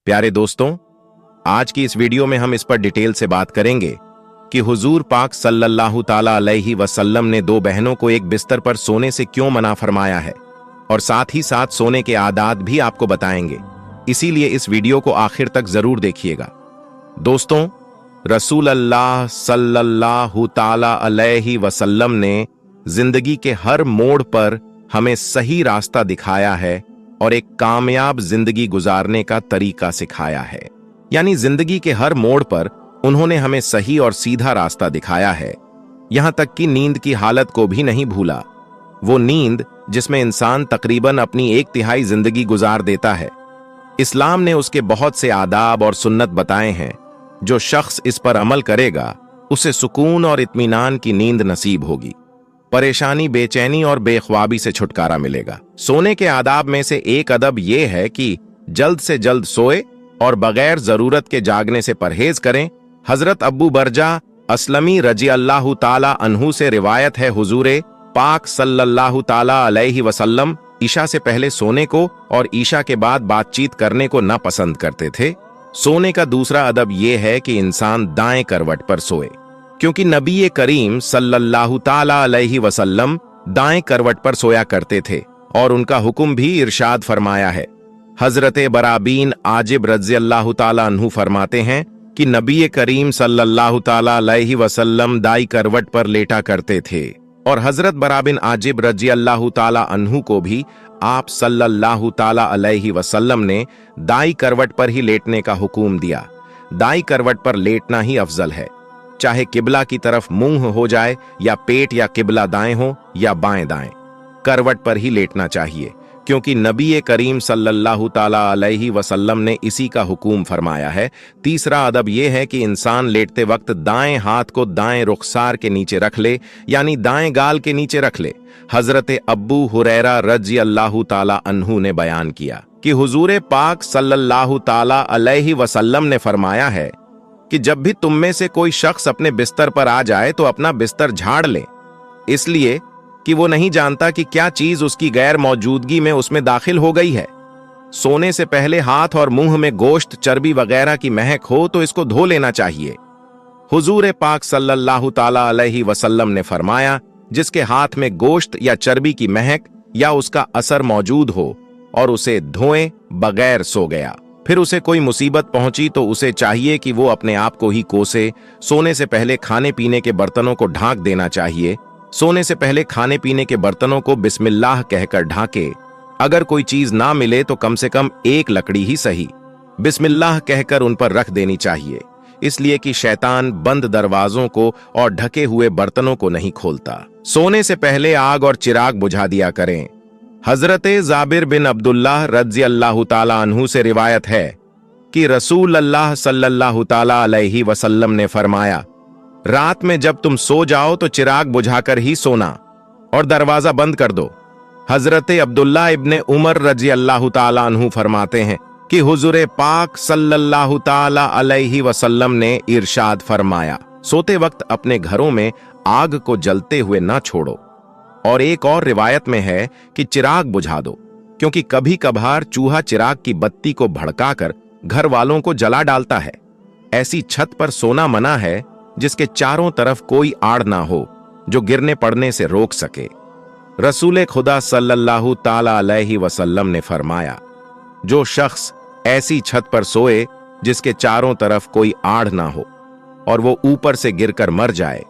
प्यारे दोस्तों, आज की इस वीडियो में हम इस पर डिटेल से बात करेंगे कि हुजूर पाक सल्लल्लाहु ताला अलैहि वसल्लम ने दो बहनों को एक बिस्तर पर सोने से क्यों मना फरमाया है, और साथ ही साथ सोने के आदात भी आपको बताएंगे। इसीलिए इस वीडियो को आखिर तक जरूर देखिएगा। दोस्तों, रसूल अल्लाह सल्लल्लाहु ताला अलैहि वसल्लम ने जिंदगी के हर मोड़ पर हमें सही रास्ता दिखाया है और एक कामयाब जिंदगी गुजारने का तरीका सिखाया है। यानी जिंदगी के हर मोड़ पर उन्होंने हमें सही और सीधा रास्ता दिखाया है। यहां तक कि नींद की हालत को भी नहीं भूला, वो नींद जिसमें इंसान तकरीबन अपनी 1/3 जिंदगी गुजार देता है। इस्लाम ने उसके बहुत से आदाब और सुन्नत बताए हैं। जो शख्स इस पर अमल करेगा उसे सुकून और इत्मीनान की नींद नसीब होगी, परेशानी, बेचैनी और बेख्वाबी से छुटकारा मिलेगा। सोने के आदाब में से एक अदब यह है कि जल्द से जल्द सोए और बगैर जरूरत के जागने से परहेज करें। हजरत अब्बू बरजा असलमी रजी अल्लाह ताला अन्हु से रिवायत है, हुजूरे पाक सल्लल्लाहु ताला अलैहि वसल्लम ईशा से पहले सोने को और ईशा के बाद बातचीत करने को न पसंद करते थे। सोने का दूसरा अदब यह है कि इंसान दाएं करवट पर सोए, क्योंकि नबी करीम सल्लल्लाहु ताला अलैहि वसल्लम दाएं करवट पर सोया करते थे और उनका हुक्म भी इरशाद फरमाया है। हजरत बराबीन आजिब रज़ियल्लाहु ताला अन्हु फरमाते हैं कि नबी करीम सल्लल्लाहु ताला अलैहि वसल्लम दाई करवट पर लेटा करते थे, और हजरत बराबिन आजिब रज़ियल्लाहु ताला अन्हु को भी आप सल्लल्लाहु ताला अलैहि वसल्लम ने दाई करवट पर ही लेटने का हुक्म दिया। दाई करवट पर लेटना ही अफजल है, चाहे किबला की तरफ मुंह हो जाए या पेट या किबला दाएं हो या बाएं दाएं, करवट पर ही लेटना चाहिए, क्योंकि नबी करीम सल्लल्लाहु ताला अलैहि वसल्लम ने इसी का हुक्म फरमाया है। तीसरा अदब यह है कि इंसान लेटते वक्त दाएं हाथ को दाएं रुखसार के नीचे रख ले, यानी दाएं गाल के नीचे रख ले। हजरत अब्बू हुरैरा रज़ी अल्लाहु ताला अन्हु ने बयान किया कि हुजूर पाक सल्लल्लाहु ताला अलैहि वसल्लम ने फरमाया है कि जब भी तुम में से कोई शख्स अपने बिस्तर पर आ जाए तो अपना बिस्तर झाड़ ले, इसलिए कि वो नहीं जानता कि क्या चीज उसकी गैर मौजूदगी में उसमें दाखिल हो गई है। सोने से पहले हाथ और मुंह में गोश्त, चर्बी वगैरह की महक हो तो इसको धो लेना चाहिए। हुजूर पाक सल्लल्लाहु ताला अलैहि वसल्लम ने फरमाया, जिसके हाथ में गोश्त या चर्बी की महक या उसका असर मौजूद हो और उसे धोए बगैर सो गया, फिर उसे कोई मुसीबत पहुंची तो उसे चाहिए कि वो अपने आप को ही कोसे। सोने से पहले खाने पीने के बर्तनों को ढांक देना चाहिए। सोने से पहले खाने पीने के बर्तनों को बिस्मिल्लाह कहकर ढांके। अगर कोई चीज ना मिले तो कम से कम एक लकड़ी ही सही बिस्मिल्लाह कहकर उन पर रख देनी चाहिए, इसलिए कि शैतान बंद दरवाजों को और ढके हुए बर्तनों को नहीं खोलता। सोने से पहले आग और चिराग बुझा दिया करें। हजरत जाबिर बिन अब्दुल्लाह रज़ियल्लाहु ताला अन्हु से रिवायत है कि रसूल अल्लाह सल्लल्लाहु ताला अलैहि वसल्लम ने फरमाया, रात में जब तुम सो जाओ तो चिराग बुझाकर ही सोना और दरवाजा बंद कर दो। हजरत अब्दुल्ला इब्ने उमर रज़ियल्लाहु ताला अन्हु फरमाते हैं कि हुजूर पाक सल्लल्लाहु ताला अलैहि वसल्लम ने इरशाद फरमाया, सोते वक्त अपने घरों में आग को जलते हुए ना छोड़ो। और एक और रिवायत में है कि चिराग बुझा दो, क्योंकि कभी कभार चूहा चिराग की बत्ती को भड़काकर घर वालों को जला डालता है। ऐसी छत पर सोना मना है जिसके चारों तरफ कोई आड़ ना हो जो गिरने पड़ने से रोक सके। रसूल खुदा सल्लल्लाहु ताला अलैहि वसल्लम ने फरमाया, जो शख्स ऐसी छत पर सोए जिसके चारों तरफ कोई आड़ ना हो और वो ऊपर से गिरकर मर जाए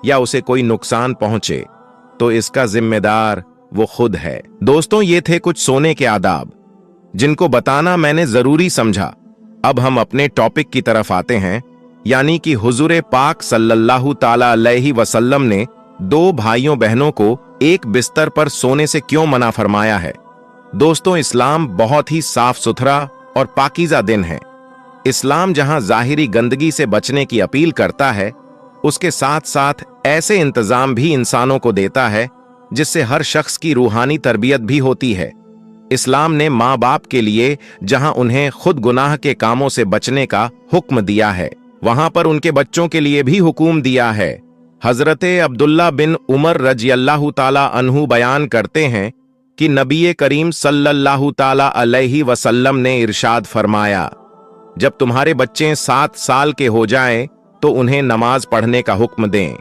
या उसे कोई नुकसान पहुंचे तो इसका जिम्मेदार वो खुद है। दोस्तों, ये थे कुछ सोने के आदाब जिनको बताना मैंने जरूरी समझा। अब हम अपने टॉपिक की तरफ आते हैं, यानी कि हुजूर पाक सल्लल्लाहु ताला अलैहि वसल्लम ने दो भाइयों बहनों को एक बिस्तर पर सोने से क्यों मना फरमाया है। दोस्तों, इस्लाम बहुत ही साफ सुथरा और पाकीज़ा दिन है। इस्लाम जहां जाहिरी गंदगी से बचने की अपील करता है, उसके साथ साथ ऐसे इंतजाम भी इंसानों को देता है जिससे हर शख्स की रूहानी तरबियत भी होती है। इस्लाम ने माँ बाप के लिए जहां उन्हें खुद गुनाह के कामों से बचने का हुक्म दिया है, वहां पर उनके बच्चों के लिए भी हुक्म दिया है। हजरत अब्दुल्ला बिन उमर रज़ियल्लाहु ताला अन्हु बयान करते हैं कि नबी करीम सल्लल्लाहु ताला अलैहि वसल्लम ने इरशाद फरमाया, जब तुम्हारे बच्चे 7 साल के हो जाएं तो उन्हें नमाज पढ़ने का हुक्म दें,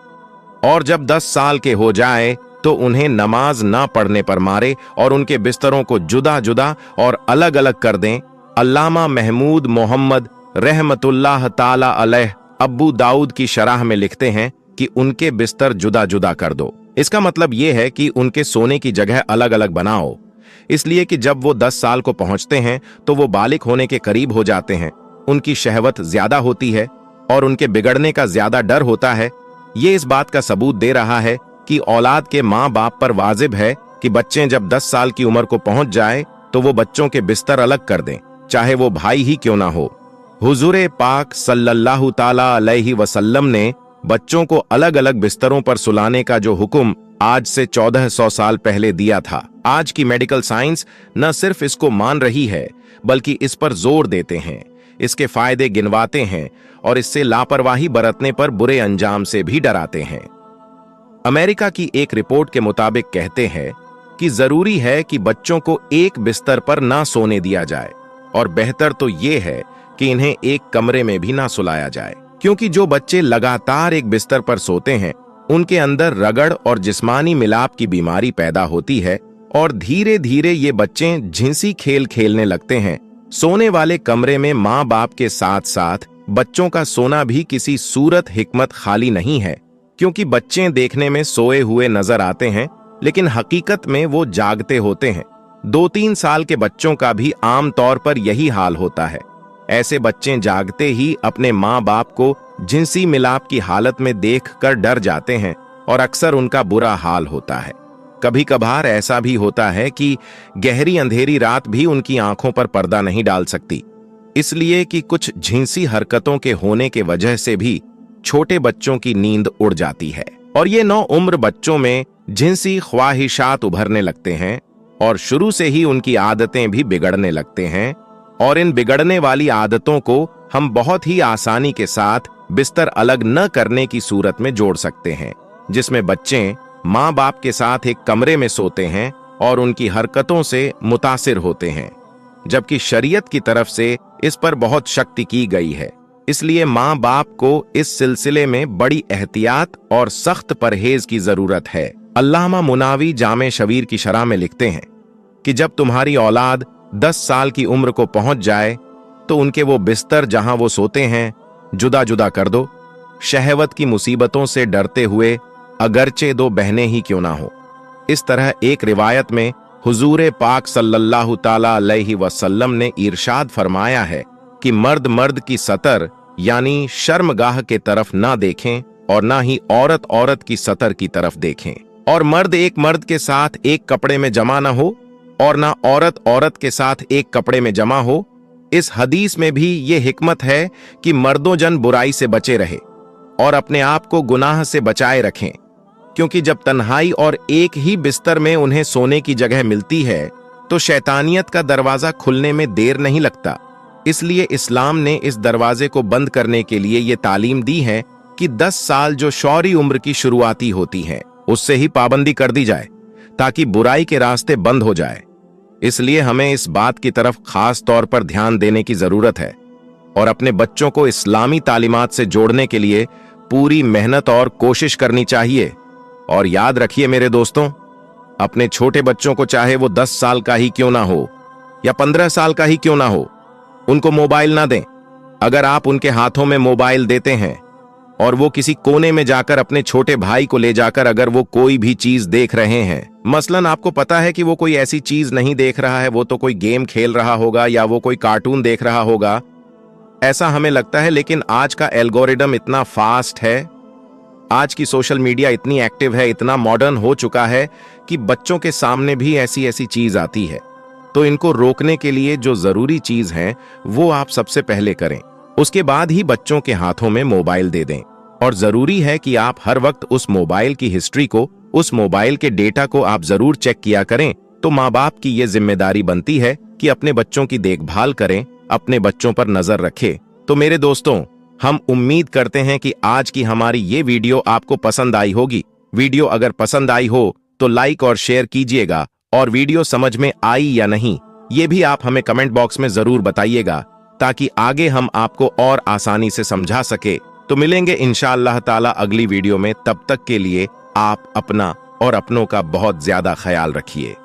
और जब 10 साल के हो जाए तो उन्हें नमाज ना पढ़ने पर मारे और उनके बिस्तरों को जुदा जुदा और अलग अलग कर दें। अल्लामा महमूद मोहम्मद रहमतुल्लाह ताला अलैह अब्बू दाऊद की शरह में लिखते हैं कि उनके बिस्तर जुदा जुदा कर दो। इसका मतलब यह है कि उनके सोने की जगह अलग अलग बनाओ, इसलिए कि जब वो 10 साल को पहुंचते हैं तो वो बालिग होने के करीब हो जाते हैं, उनकी शहवत ज्यादा होती है और उनके बिगड़ने का ज्यादा डर होता है। ये इस बात का सबूत दे रहा है कि औलाद के माँ बाप पर वाजिब है कि बच्चे जब 10 साल की उम्र को पहुंच जाए तो वो बच्चों के बिस्तर अलग कर दें, चाहे वो भाई ही क्यों ना हो। हुजूर पाक सल्लल्लाहु ताला अलैहि वसल्लम ने बच्चों को अलग अलग बिस्तरों पर सुलाने का जो हुक्म आज से 1400 साल पहले दिया था, आज की मेडिकल साइंस न सिर्फ इसको मान रही है बल्कि इस पर जोर देते हैं, इसके फायदे गिनवाते हैं और इससे लापरवाही बरतने पर बुरे अंजाम से भी डराते हैं। अमेरिका की एक रिपोर्ट के मुताबिक कहते हैं कि जरूरी है कि बच्चों को एक बिस्तर पर ना सोने दिया जाए, और बेहतर तो ये है कि इन्हें एक कमरे में भी ना सुलाया जाए, क्योंकि जो बच्चे लगातार एक बिस्तर पर सोते हैं उनके अंदर रगड़ और जिस्मानी मिलाप की बीमारी पैदा होती है और धीरे धीरे ये बच्चे झिंसी खेल खेलने लगते हैं। सोने वाले कमरे में माँ बाप के साथ साथ बच्चों का सोना भी किसी सूरत हिकमत खाली नहीं है, क्योंकि बच्चे देखने में सोए हुए नजर आते हैं लेकिन हकीकत में वो जागते होते हैं। 2-3 साल के बच्चों का भी आम तौर पर यही हाल होता है। ऐसे बच्चे जागते ही अपने माँ बाप को जिनसी मिलाप की हालत में देखकर डर जाते हैं और अक्सर उनका बुरा हाल होता है। कभी कभार ऐसा भी होता है कि गहरी अंधेरी रात भी उनकी आंखों पर पर्दा नहीं डाल सकती, इसलिए कि कुछ झिंसी हरकतों के होने के वजह से भी छोटे बच्चों की नींद उड़ जाती है और ये 9 उम्र बच्चों में जिनसी ख्वाहिशात उभरने लगते हैं और शुरू से ही उनकी आदतें भी बिगड़ने लगते हैं। और इन बिगड़ने वाली आदतों को हम बहुत ही आसानी के साथ बिस्तर अलग न करने की सूरत में जोड़ सकते हैं, जिसमें बच्चे माँ बाप के साथ एक कमरे में सोते हैं और उनकी हरकतों से मुतासिर होते हैं, जबकि शरीयत की तरफ से इस पर बहुत शक्ति की गई है। इसलिए माँ बाप को इस सिलसिले में बड़ी एहतियात और सख्त परहेज की जरूरत है। अल्लामा मुनावी जामे शबीर की शरह में लिखते हैं कि जब तुम्हारी औलाद 10 साल की उम्र को पहुंच जाए तो उनके वो बिस्तर जहां वो सोते हैं जुदा जुदा कर दो, शहवत की मुसीबतों से डरते हुए, अगरचे 2 बहनें ही क्यों ना हो। इस तरह एक रिवायत में हुजूर पाक सल्लल्लाहु ताला अलैहि वसल्लम ने इरशाद फरमाया है कि मर्द मर्द की सतर यानी शर्मगाह के तरफ ना देखें और ना ही औरत औरत की सतर की तरफ देखें, और मर्द एक मर्द के साथ एक कपड़े में जमा ना हो और ना औरत औरत के साथ एक कपड़े में जमा हो। इस हदीस में भी ये हिकमत है कि मर्दों जन बुराई से बचे रहे और अपने आप को गुनाह से बचाए रखें, क्योंकि जब तन्हाई और एक ही बिस्तर में उन्हें सोने की जगह मिलती है तो शैतानियत का दरवाजा खुलने में देर नहीं लगता। इसलिए इस्लाम ने इस दरवाजे को बंद करने के लिए ये तालीम दी है कि 10 साल जो शौरी उम्र की शुरुआती होती है उससे ही पाबंदी कर दी जाए ताकि बुराई के रास्ते बंद हो जाए। इसलिए हमें इस बात की तरफ खास तौर पर ध्यान देने की जरूरत है और अपने बच्चों को इस्लामी तालीमात से जोड़ने के लिए पूरी मेहनत और कोशिश करनी चाहिए। और याद रखिए मेरे दोस्तों, अपने छोटे बच्चों को चाहे वो 10 साल का ही क्यों ना हो या 15 साल का ही क्यों ना हो, उनको मोबाइल ना दें। अगर आप उनके हाथों में मोबाइल देते हैं और वो किसी कोने में जाकर अपने छोटे भाई को ले जाकर अगर वो कोई भी चीज देख रहे हैं, मसलन आपको पता है कि वो कोई ऐसी चीज नहीं देख रहा है, वो तो कोई गेम खेल रहा होगा या वो कोई कार्टून देख रहा होगा, ऐसा हमें लगता है, लेकिन आज का एल्गोरिदम इतना फास्ट है, आज की सोशल मीडिया इतनी एक्टिव है, इतना मॉडर्न हो चुका है कि बच्चों के सामने भी ऐसी ऐसी चीज आती है। तो इनको रोकने के लिए जो जरूरी चीज है वो आप सबसे पहले करें, उसके बाद ही बच्चों के हाथों में मोबाइल दे दें। और जरूरी है कि आप हर वक्त उस मोबाइल की हिस्ट्री को, उस मोबाइल के डेटा को आप जरूर चेक किया करें। तो माँ बाप की ये जिम्मेदारी बनती है कि अपने बच्चों की देखभाल करें, अपने बच्चों पर नजर रखें। तो मेरे दोस्तों, हम उम्मीद करते हैं कि आज की हमारी ये वीडियो आपको पसंद आई होगी। वीडियो अगर पसंद आई हो तो लाइक और शेयर कीजिएगा, और वीडियो समझ में आई या नहीं ये भी आप हमें कमेंट बॉक्स में जरूर बताइएगा, ताकि आगे हम आपको और आसानी से समझा सके। तो मिलेंगे इंशाअल्लाह ताला अगली वीडियो में। तब तक के लिए आप अपना और अपनों का बहुत ज्यादा ख्याल रखिए।